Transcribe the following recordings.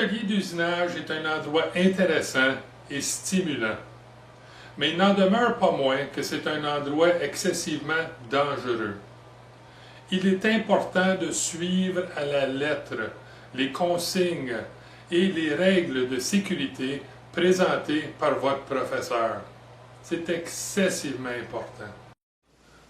L'atelier d'usinage est un endroit intéressant et stimulant, mais il n'en demeure pas moins que c'est un endroit excessivement dangereux. Il est important de suivre à la lettre les consignes et les règles de sécurité présentées par votre professeur. C'est excessivement important.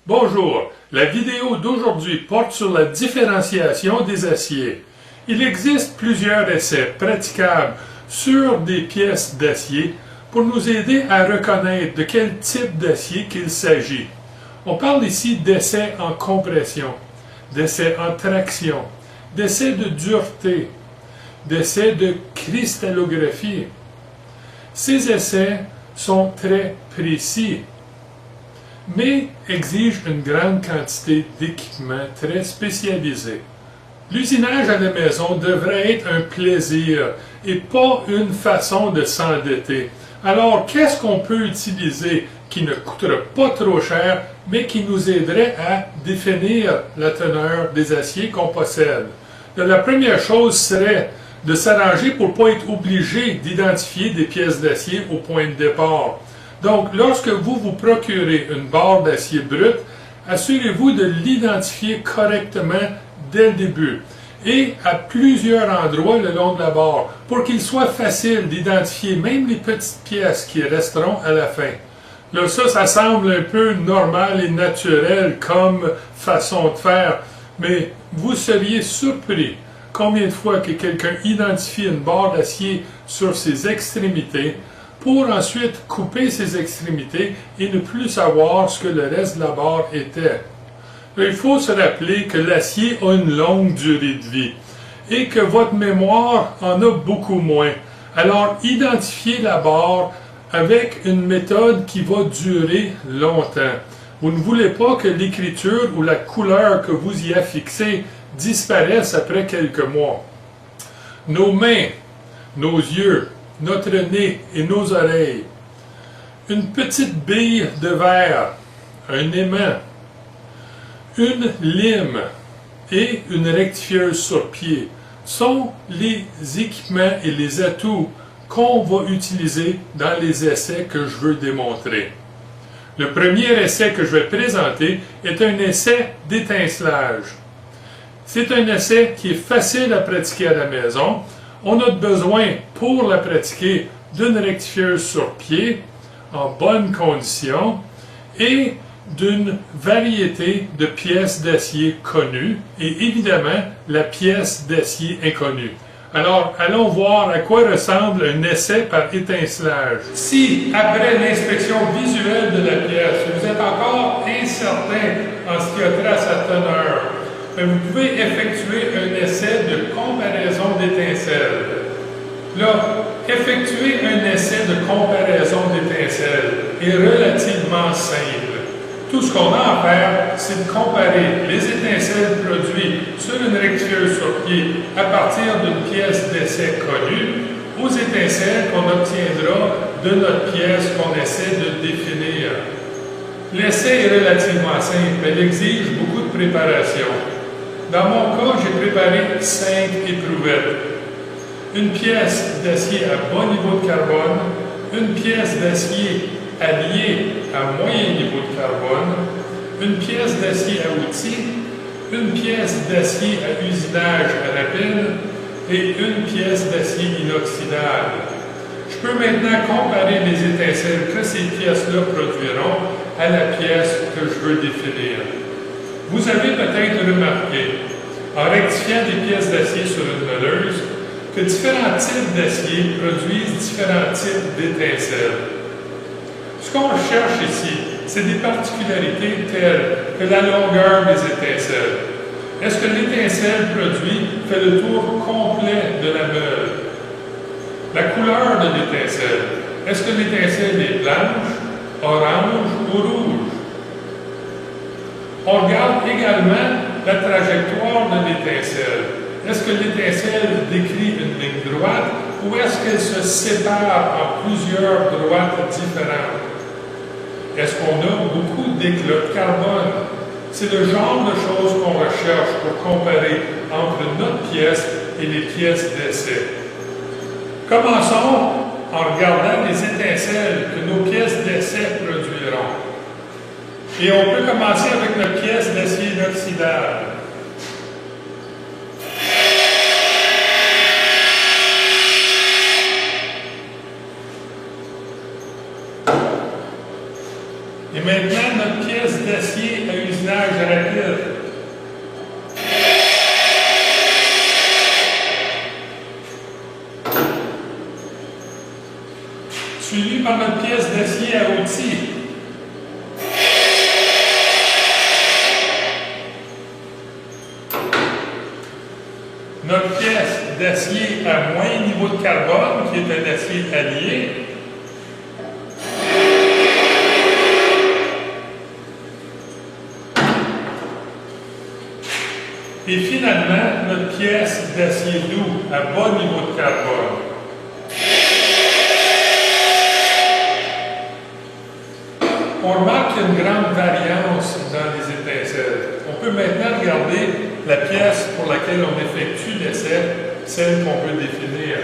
Bonjour, la vidéo d'aujourd'hui porte sur la différenciation des aciers. Il existe plusieurs essais praticables sur des pièces d'acier pour nous aider à reconnaître de quel type d'acier qu'il s'agit. On parle ici d'essais en compression, d'essais en traction, d'essais de dureté, d'essais de cristallographie. Ces essais sont très précis, mais exigent une grande quantité d'équipements très spécialisés. L'usinage à la maison devrait être un plaisir et pas une façon de s'endetter. Alors, qu'est-ce qu'on peut utiliser qui ne coûtera pas trop cher, mais qui nous aiderait à définir la teneur des aciers qu'on possède? La première chose serait de s'arranger pour ne pas être obligé d'identifier des pièces d'acier au point de départ. Donc, lorsque vous vous procurez une barre d'acier brut, assurez-vous de l'identifier correctement dès le début et à plusieurs endroits le long de la barre pour qu'il soit facile d'identifier même les petites pièces qui resteront à la fin. Là, ça semble un peu normal et naturel comme façon de faire, mais vous seriez surpris combien de fois que quelqu'un identifie une barre d'acier sur ses extrémités pour ensuite couper ses extrémités et ne plus savoir ce que le reste de la barre était. Il faut se rappeler que l'acier a une longue durée de vie et que votre mémoire en a beaucoup moins. Alors, identifiez la barre avec une méthode qui va durer longtemps. Vous ne voulez pas que l'écriture ou la couleur que vous y affixez disparaisse après quelques mois. Nos mains, nos yeux, notre nez et nos oreilles, une petite bille de verre, un aimant, une lime et une rectifieuse sur pied sont les équipements et les atouts qu'on va utiliser dans les essais que je veux démontrer. Le premier essai que je vais présenter est un essai d'étincelage. C'est un essai qui est facile à pratiquer à la maison. On a besoin, pour la pratiquer, d'une rectifieuse sur pied, en bonne condition, et d'une variété de pièces d'acier connues, et évidemment, la pièce d'acier inconnue. Alors, allons voir à quoi ressemble un essai par étincelage. Si, après l'inspection visuelle de la pièce, vous êtes encore incertain en ce qui a trait à sa teneur, vous pouvez effectuer un essai de comparaison d'étincelles. Là, effectuer un essai de comparaison d'étincelles est relativement simple. Tout ce qu'on a à faire, c'est de comparer les étincelles produites sur une rectifieuse sur pied à partir d'une pièce d'essai connue aux étincelles qu'on obtiendra de notre pièce qu'on essaie de définir. L'essai est relativement simple, mais il exige beaucoup de préparation. Dans mon cas, j'ai préparé 5 éprouvettes. Une pièce d'acier à bas niveau de carbone, une pièce d'acier alliée à moyen niveau de carbone, une pièce d'acier à outils, une pièce d'acier à usinage rapide et une pièce d'acier inoxydable. Je peux maintenant comparer les étincelles que ces pièces-là produiront à la pièce que je veux définir. Vous avez peut-être remarqué, en rectifiant des pièces d'acier sur une meuleuse, que différents types d'acier produisent différents types d'étincelles. Ce qu'on cherche ici, c'est des particularités telles que la longueur des étincelles. Est-ce que l'étincelle produite fait le tour complet de la meule? La couleur de l'étincelle. Est-ce que l'étincelle est blanche, orange ou rouge? On regarde également la trajectoire de l'étincelle. Est-ce que l'étincelle décrit une ligne droite ou est-ce qu'elle se sépare en plusieurs droites différentes? Est-ce qu'on a beaucoup d'éclats de carbone? C'est le genre de choses qu'on recherche pour comparer entre notre pièce et les pièces d'essai. Commençons en regardant les étincelles que nos pièces d'essai produiront. Et on peut commencer avec notre pièce d'acier inoxydable. Et maintenant, notre pièce d'acier à usinage rapide. Suivi par notre pièce d'acier à outils. Notre pièce d'acier à moins niveau de carbone, qui est un acier allié. Et finalement, notre pièce d'acier doux à bas niveau de carbone. On remarque qu'il y a une grande variance dans les étincelles. On peut maintenant regarder la pièce pour laquelle on effectue l'essai, celle qu'on veut définir.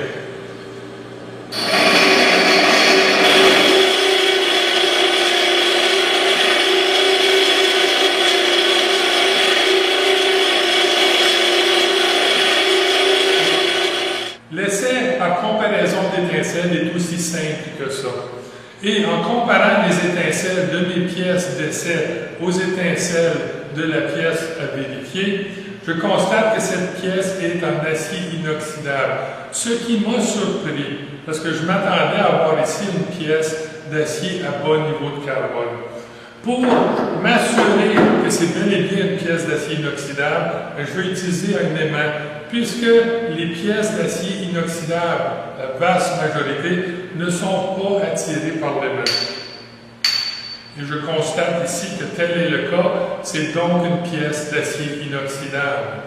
L'essai en comparaison d'étincelles est aussi simple que ça. Et en comparant les étincelles de mes pièces d'essai aux étincelles de la pièce à vérifier, je constate que cette pièce est en acier inoxydable. Ce qui m'a surpris, parce que je m'attendais à avoir ici une pièce d'acier à bas niveau de carbone. Pour m'assurer que c'est bel et bien une pièce d'acier inoxydable, je vais utiliser un aimant, puisque les pièces d'acier inoxydable, la vaste majorité, ne sont pas attirées par l'aimant. Et je constate ici que tel est le cas, c'est donc une pièce d'acier inoxydable.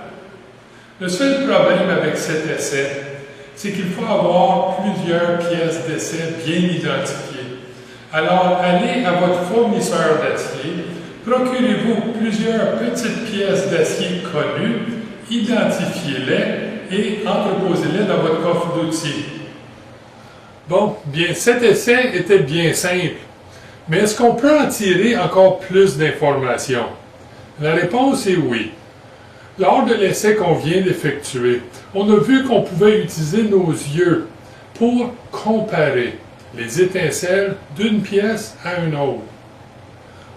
Le seul problème avec cet essai, c'est qu'il faut avoir plusieurs pièces d'essai bien identifiées. Alors, allez à votre fournisseur d'acier, procurez-vous plusieurs petites pièces d'acier connues, identifiez-les et entreposez-les dans votre coffre d'outils. Bon, bien, cet essai était bien simple, mais est-ce qu'on peut en tirer encore plus d'informations? La réponse est oui. Lors de l'essai qu'on vient d'effectuer, on a vu qu'on pouvait utiliser nos yeux pour comparer les étincelles d'une pièce à une autre.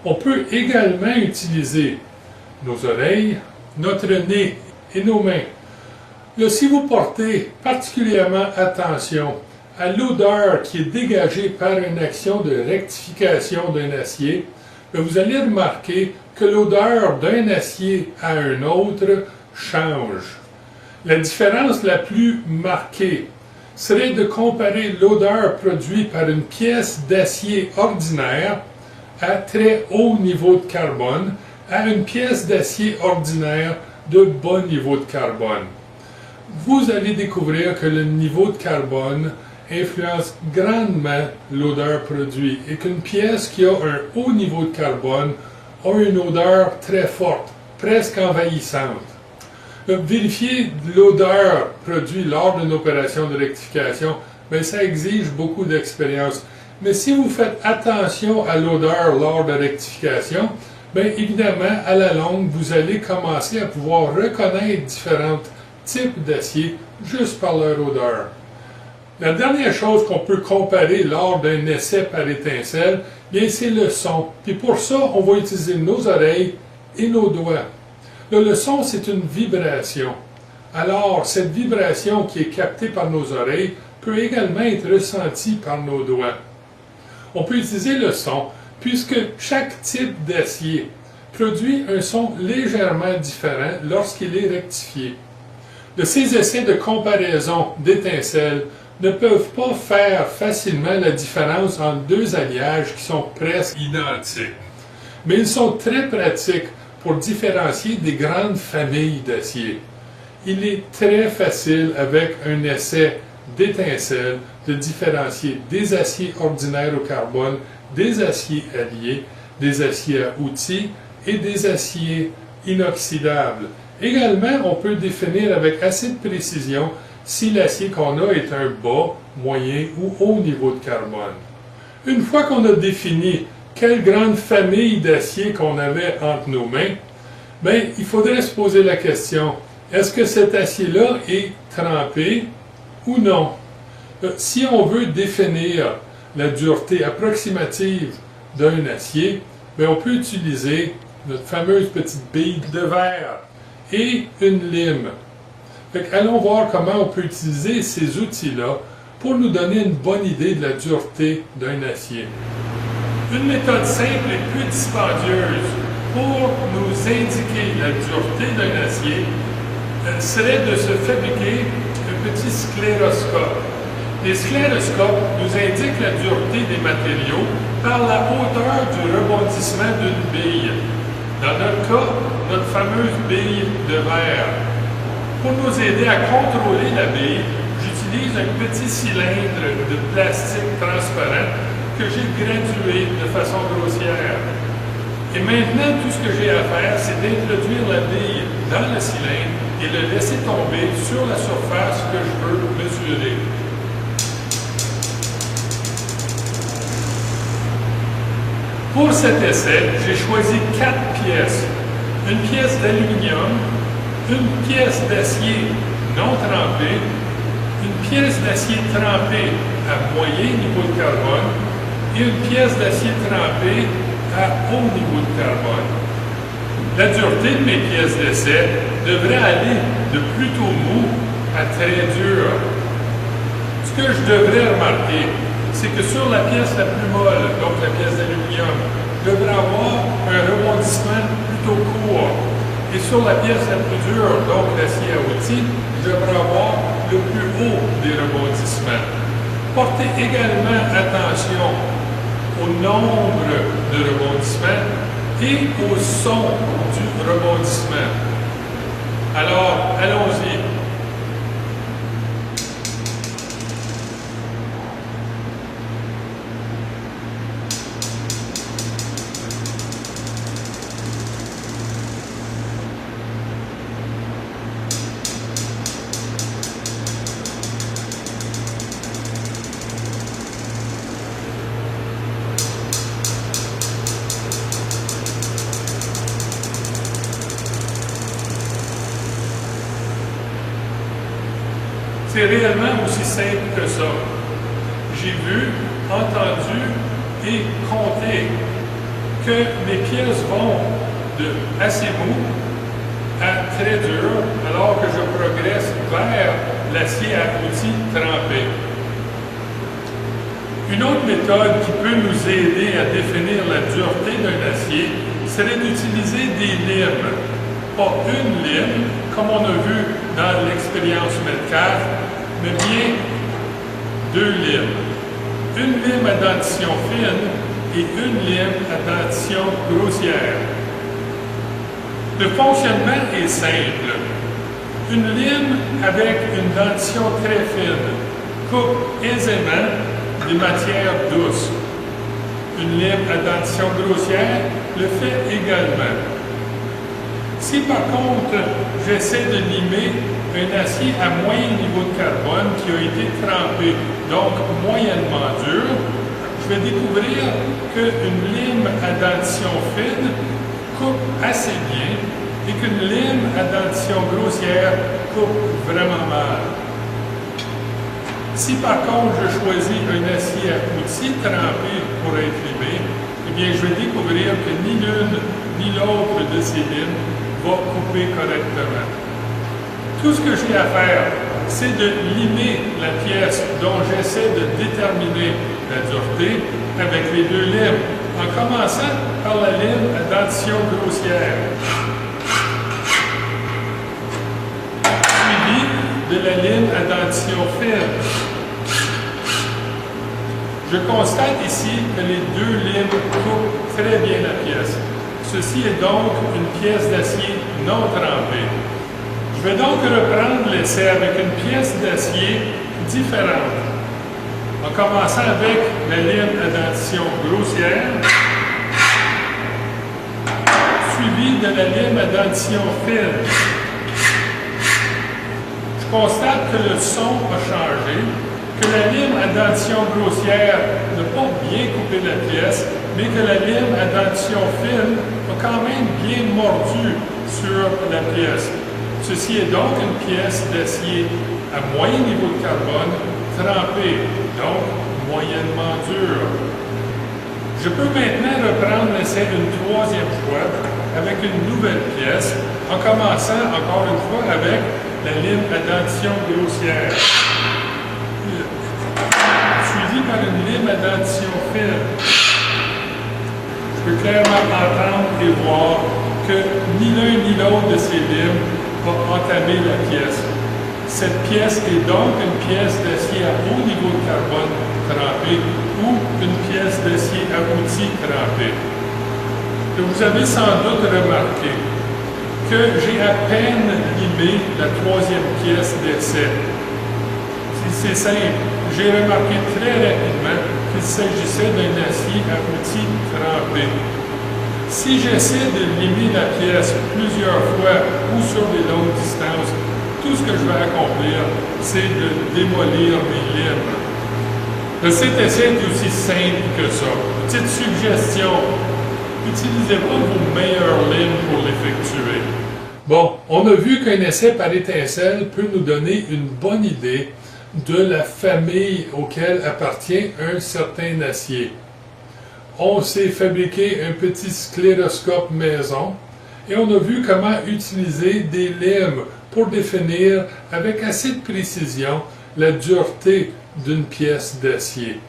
On peut également utiliser nos oreilles, notre nez et nos mains. Là, si vous portez particulièrement attention à l'odeur qui est dégagée par une action de rectification d'un acier, vous allez remarquer que l'odeur d'un acier à un autre change. La différence la plus marquée serait de comparer l'odeur produite par une pièce d'acier ordinaire à très haut niveau de carbone à une pièce d'acier ordinaire de bas niveau de carbone. Vous allez découvrir que le niveau de carbone influence grandement l'odeur produite et qu'une pièce qui a un haut niveau de carbone a une odeur très forte, presque envahissante. Vérifier l'odeur produite lors d'une opération de rectification, ça exige beaucoup d'expérience. Mais si vous faites attention à l'odeur lors de rectification, évidemment, à la longue, vous allez commencer à pouvoir reconnaître différents types d'acier juste par leur odeur. La dernière chose qu'on peut comparer lors d'un essai par étincelle, c'est le son. Puis pour ça, on va utiliser nos oreilles et nos doigts. Là, le son, c'est une vibration. Alors, cette vibration qui est captée par nos oreilles peut également être ressentie par nos doigts. On peut utiliser le son, puisque chaque type d'acier produit un son légèrement différent lorsqu'il est rectifié. De ces essais de comparaison d'étincelles ne peuvent pas faire facilement la différence entre deux alliages qui sont presque identiques. Mais ils sont très pratiques pour différencier des grandes familles d'acier. Il est très facile avec un essai d'étincelles de différencier des aciers ordinaires au carbone, des aciers alliés, des aciers à outils et des aciers inoxydables. Également, on peut définir avec assez de précision si l'acier qu'on a est un bas moyen ou haut niveau de carbone. Une fois qu'on a défini quelle grande famille d'acier qu'on avait entre nos mains, bien, il faudrait se poser la question, est-ce que cet acier-là est trempé ou non? Si on veut définir la dureté approximative d'un acier, bien, on peut utiliser notre fameuse petite bille de verre et une lime. Allons voir comment on peut utiliser ces outils-là pour nous donner une bonne idée de la dureté d'un acier. Une méthode simple et plus dispendieuse pour nous indiquer la dureté d'un acier serait de se fabriquer un petit scléroscope. Les scléroscopes nous indiquent la dureté des matériaux par la hauteur du rebondissement d'une bille. Dans notre cas, notre fameuse bille de verre. Pour nous aider à contrôler la bille, j'utilise un petit cylindre de plastique transparent que j'ai gradué de façon grossière. Et maintenant, tout ce que j'ai à faire, c'est d'introduire la bille dans le cylindre et le laisser tomber sur la surface que je veux mesurer. Pour cet essai, j'ai choisi 4 pièces. Une pièce d'aluminium, une pièce d'acier non trempé, une pièce d'acier trempé à moyen niveau de carbone et une pièce d'acier trempé à haut niveau de carbone. La dureté de mes pièces d'essai devrait aller de plutôt mou à très dur. Ce que je devrais remarquer, c'est que sur la pièce la plus molle, donc la pièce d'aluminium, je devrais avoir un rebondissement plutôt court. Et sur la pièce la plus dure, donc l'acier à outils, je devrais avoir le plus haut des rebondissements. Portez également attention au nombre de rebondissements et au son du rebondissement. Alors, allons-y. C'est réellement aussi simple que ça. J'ai vu, entendu et compté que mes pièces vont de assez mou à très dur, alors que je progresse vers l'acier à outils trempé. Une autre méthode qui peut nous aider à définir la dureté d'un acier serait d'utiliser des limes. Pas une lime, comme on a vu dans l'expérience Metcalfe, mais bien 2 limes. Une lime à dentition fine et une lime à dentition grossière. Le fonctionnement est simple. Une lime avec une dentition très fine coupe aisément des matières douces. Une lime à dentition grossière le fait également. Si par contre, j'essaie de limer un acier à moyen niveau de carbone qui a été trempé, donc moyennement dur, je vais découvrir qu'une lime à dentition fine coupe assez bien et qu'une lime à dentition grossière coupe vraiment mal. Si par contre je choisis un acier à outils trempé pour être limé, eh bien je vais découvrir que ni l'une ni l'autre de ces limes va couper correctement. Tout ce que j'ai à faire, c'est de limer la pièce dont j'essaie de déterminer la dureté avec les 2 limes, en commençant par la lime à dentition grossière, suivi de la lime à dentition fine. Je constate ici que les 2 limes coupent très bien la pièce. Ceci est donc une pièce d'acier non trempée. Je vais donc reprendre l'essai avec une pièce d'acier différente, en commençant avec la lime à dentition grossière, suivie de la lime à dentition fine. Je constate que le son a changé que la lime à dentition grossière n'a pas bien coupé la pièce, mais que la lime à dentition fine a quand même bien mordu sur la pièce. Ceci est donc une pièce d'acier à moyen niveau de carbone, trempée, donc moyennement dure. Je peux maintenant reprendre l'essai une troisième fois avec une nouvelle pièce, en commençant encore une fois avec la lime à dentition grossière, suivie par une lime à dentition fine. Je peux clairement entendre et voir que ni l'un ni l'autre de ces limes va entamer la pièce. Cette pièce est donc une pièce d'acier à haut niveau de carbone trempé ou une pièce d'acier à outil trempé. Vous avez sans doute remarqué que j'ai à peine limé la troisième pièce d'essai. C'est simple, j'ai remarqué très rapidement qu'il s'agissait d'un acier à outil trempé. Si j'essaie de limer la pièce plusieurs fois ou sur des longues distances, tout ce que je vais accomplir, c'est de démolir mes limes. Cet essai est aussi simple que ça. Petite suggestion, n'utilisez pas vos meilleures limes pour l'effectuer. Bon, on a vu qu'un essai par étincelle peut nous donner une bonne idée de la famille auquel appartient un certain acier. On s'est fabriqué un petit scléroscope maison et on a vu comment utiliser des limes pour définir avec assez de précision la dureté d'une pièce d'acier.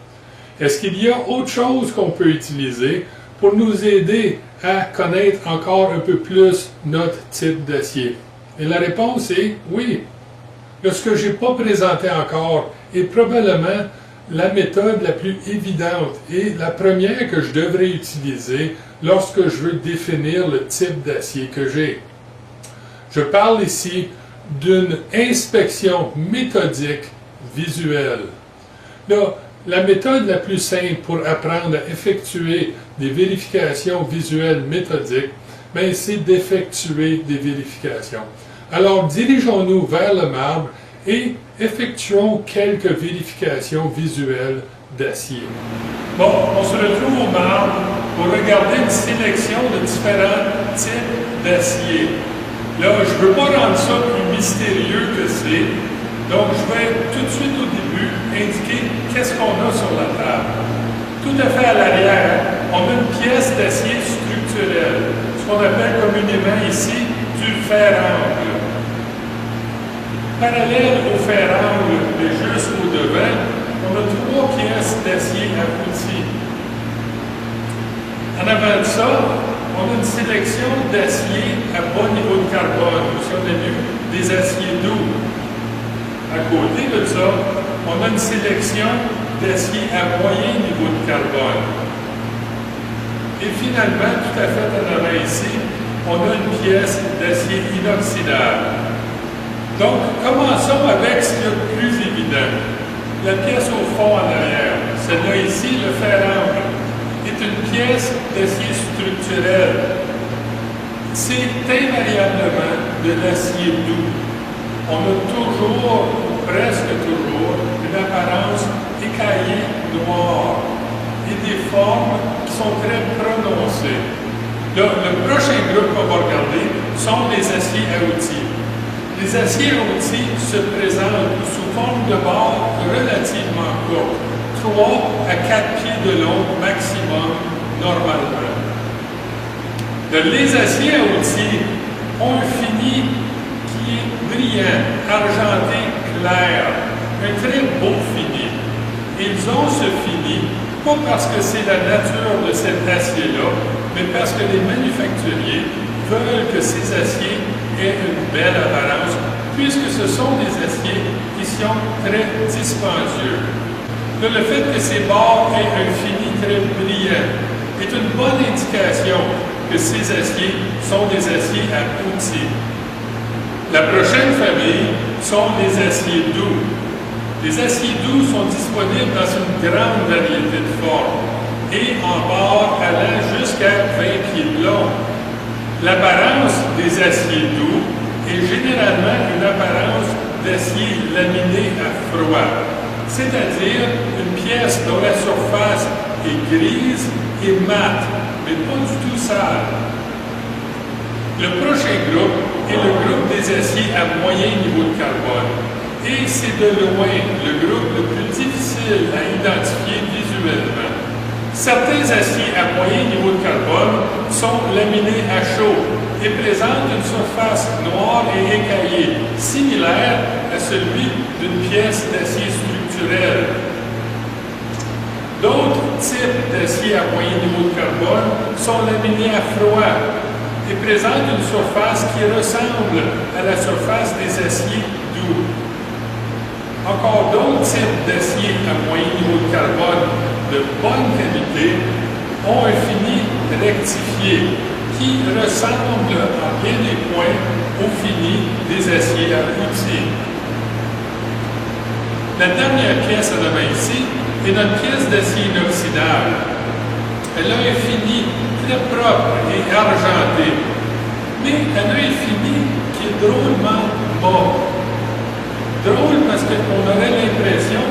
Est-ce qu'il y a autre chose qu'on peut utiliser pour nous aider à connaître encore un peu plus notre type d'acier? Et la réponse est oui. Ce que je n'ai pas présenté encore est probablement la méthode la plus évidente et la première que je devrais utiliser lorsque je veux définir le type d'acier que j'ai. Je parle ici d'une inspection méthodique visuelle. Là, la méthode la plus simple pour apprendre à effectuer des vérifications visuelles méthodiques, c'est d'effectuer des vérifications. Alors, dirigeons-nous vers le marbre et effectuons quelques vérifications visuelles d'acier. Bon, on se retrouve au marbre pour regarder une sélection de différents types d'acier. Là, je ne veux pas rendre ça plus mystérieux que c'est, donc je vais tout de suite au début indiquer qu'est-ce qu'on a sur la table. Tout à fait à l'arrière, on a une pièce d'acier structurel, ce qu'on appelle communément ici du fer-angle. Parallèle au fer-angle, mais juste au devant, on a trois pièces d'acier à outil. En avant de ça, on a une sélection d'acier à bas niveau de carbone. Ici, on a vu des aciers doux. À côté de ça, on a une sélection d'acier à moyen niveau de carbone. Et finalement, tout à fait en avant ici, on a une pièce d'acier inoxydable. Donc, commençons avec ce qui est le plus évident. La pièce au fond en arrière, celle-là ici, le fer-angle, est une pièce d'acier structurel. C'est invariablement de l'acier doux. On a toujours, ou presque toujours, une apparence écaillée noire et des formes qui sont très prononcées. Là, le prochain groupe qu'on va regarder sont les aciers à outils. Les aciers à outils se présentent sous forme de barres relativement courtes, 3 à 4 pieds de long maximum normalement. Les aciers à outils ont un fini qui est brillant, argenté, clair, un très beau fini. Ils ont ce fini, pas parce que c'est la nature de cet acier-là, mais parce que les manufacturiers veulent que ces aciers aient une belle apparence, puisque ce sont des aciers qui sont très dispendieux. Le fait que ces barres aient un fini très brillant est une bonne indication que ces aciers sont des aciers à outils. La prochaine famille sont les aciers doux. Les aciers doux sont disponibles dans une grande variété de formes et en barres allant jusqu'à 20 pieds de long. L'apparence des aciers doux est généralement une apparence d'acier laminé à froid. c'est-à-dire une pièce dont la surface est grise et mate, mais pas du tout sale. Le prochain groupe est le groupe des aciers à moyen niveau de carbone, et c'est de loin le groupe le plus difficile à identifier visuellement. Certains aciers à moyen niveau de carbone sont laminés à chaud et présentent une surface noire et écaillée, similaire à celui d'une pièce d'acier structurel. D'autres types d'acier à moyen niveau de carbone sont laminés à froid et présentent une surface qui ressemble à la surface des aciers doux. Encore d'autres types d'acier à moyen niveau de carbone de bonne qualité ont un fini rectifié qui ressemble en bien des points au fini des aciers à outils. La dernière pièce à la main ici est notre pièce d'acier inoxydable. Elle a un fini très propre et argenté, mais elle a un fini qui est drôlement bas. Drôle parce qu'on aurait l'impression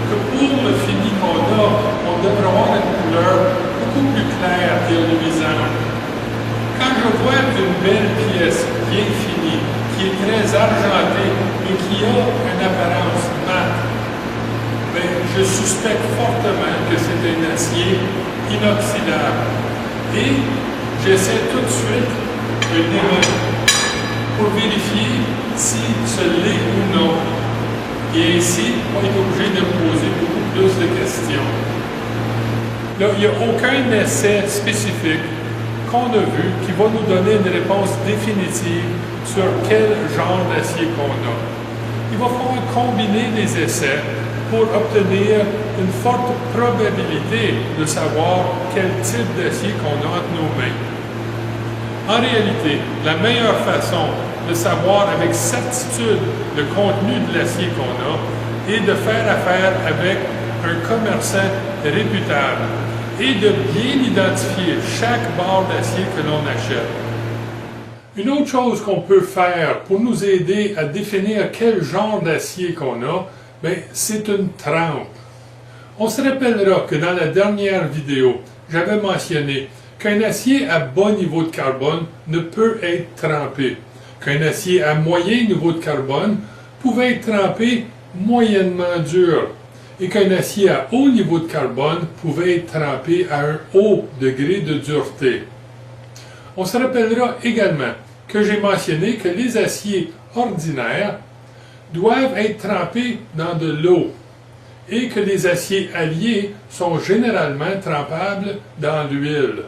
que pour le fini qu'on a, on devrait avoir une couleur beaucoup plus claire et luisante. Quand je vois une belle pièce bien finie, qui est très argentée et qui a une apparence mate, je suspecte fortement que c'est un acier inoxydable. Et j'essaie tout de suite de le démontrer pour vérifier si ce l'est ou non. Et ainsi, on est obligé de me poser beaucoup plus de questions. Là, il n'y a aucun essai spécifique qu'on a vu qui va nous donner une réponse définitive sur quel genre d'acier qu'on a. Il va falloir combiner des essais pour obtenir une forte probabilité de savoir quel type d'acier qu'on a entre nos mains. En réalité, la meilleure façon de savoir avec certitude le contenu de l'acier qu'on a est de faire affaire avec un commerçant réputable et de bien identifier chaque barre d'acier que l'on achète. Une autre chose qu'on peut faire pour nous aider à définir quel genre d'acier qu'on a, c'est une trempe. On se rappellera que dans la dernière vidéo, j'avais mentionné qu'un acier à bas niveau de carbone ne peut être trempé, qu'un acier à moyen niveau de carbone pouvait être trempé moyennement dur, et qu'un acier à haut niveau de carbone pouvait être trempé à un haut degré de dureté. On se rappellera également que j'ai mentionné que les aciers ordinaires doivent être trempés dans de l'eau et que les aciers alliés sont généralement trempables dans l'huile.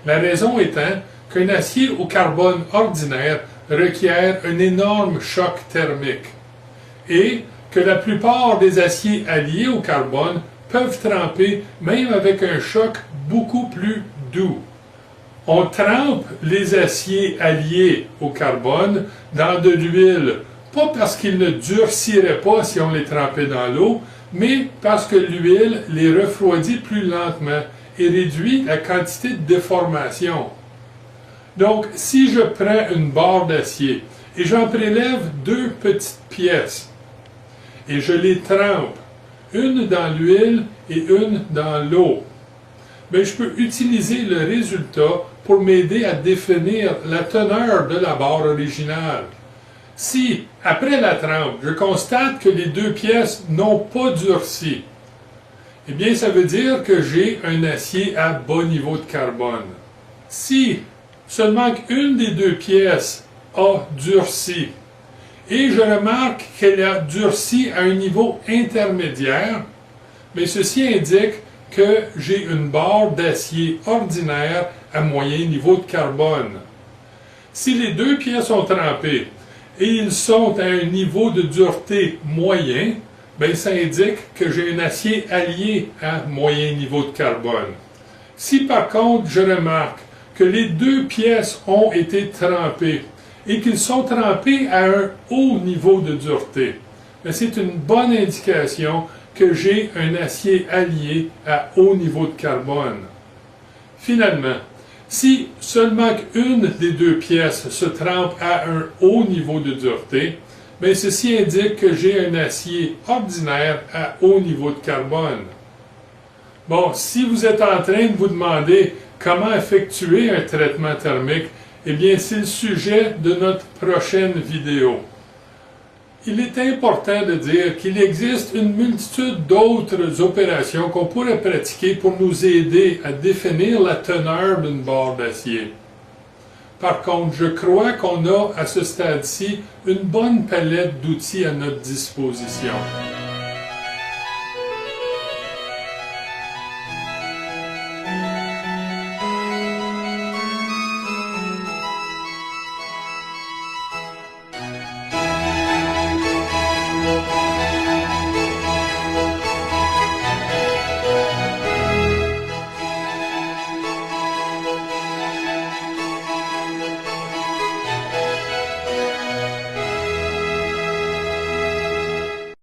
La raison étant qu'un acier au carbone ordinaire requiert un énorme choc thermique et que la plupart des aciers alliés au carbone peuvent tremper même avec un choc beaucoup plus doux. On trempe les aciers alliés au carbone dans de l'huile, pas parce qu'ils ne durciraient pas si on les trempait dans l'eau, mais parce que l'huile les refroidit plus lentement et réduit la quantité de déformation. Donc, si je prends une barre d'acier et j'en prélève deux petites pièces et je les trempe, une dans l'huile et une dans l'eau, je peux utiliser le résultat pour m'aider à définir la teneur de la barre originale. Si, après la trempe, je constate que les deux pièces n'ont pas durci, eh bien, ça veut dire que j'ai un acier à bas niveau de carbone. Si seulement une des deux pièces a durci, et je remarque qu'elle a durci à un niveau intermédiaire, mais ceci indique que j'ai une barre d'acier ordinaire à moyen niveau de carbone. Si les deux pièces sont trempées et ils sont à un niveau de dureté moyen, ça indique que j'ai un acier allié à moyen niveau de carbone. Si par contre je remarque que les deux pièces ont été trempées et qu'ils sont trempés à un haut niveau de dureté, c'est une bonne indication que j'ai un acier allié à haut niveau de carbone. Finalement, si seulement une des deux pièces se trempe à un haut niveau de dureté, bien, ceci indique que j'ai un acier ordinaire à haut niveau de carbone. Bon, si vous êtes en train de vous demander comment effectuer un traitement thermique, eh bien, c'est le sujet de notre prochaine vidéo. Il est important de dire qu'il existe une multitude d'autres opérations qu'on pourrait pratiquer pour nous aider à définir la teneur d'une barre d'acier. Par contre, je crois qu'on a à ce stade-ci une bonne palette d'outils à notre disposition.